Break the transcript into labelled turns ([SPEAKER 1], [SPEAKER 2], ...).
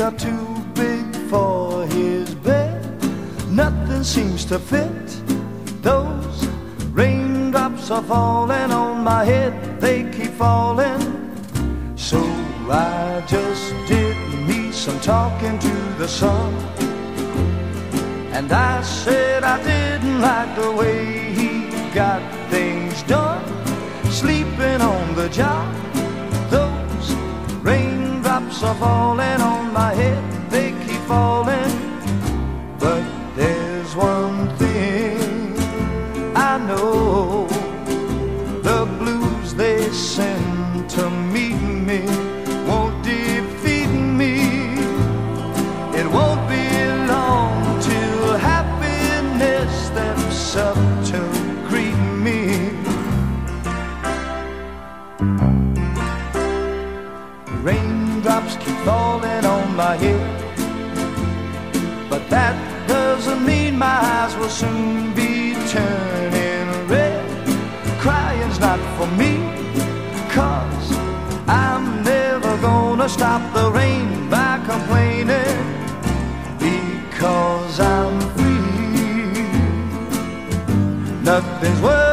[SPEAKER 1] are too big for his bed. Nothing seems to fit. Those raindrops are falling on my head, they keep falling. So I just did me some talking to the sun, and I said I didn't like the way he got things done, sleeping on the job. Those raindrops are falling on my head, they keep falling. But there's one thing I know, the blues they send to meet me won't defeat me. It won't be long till happiness steps up to greet me. Raindrops keep falling on my head, but that doesn't mean my eyes will soon be turning red. Crying's not for me, 'cause I'm never gonna stop the rain by complaining, because I'm free. Nothing's worth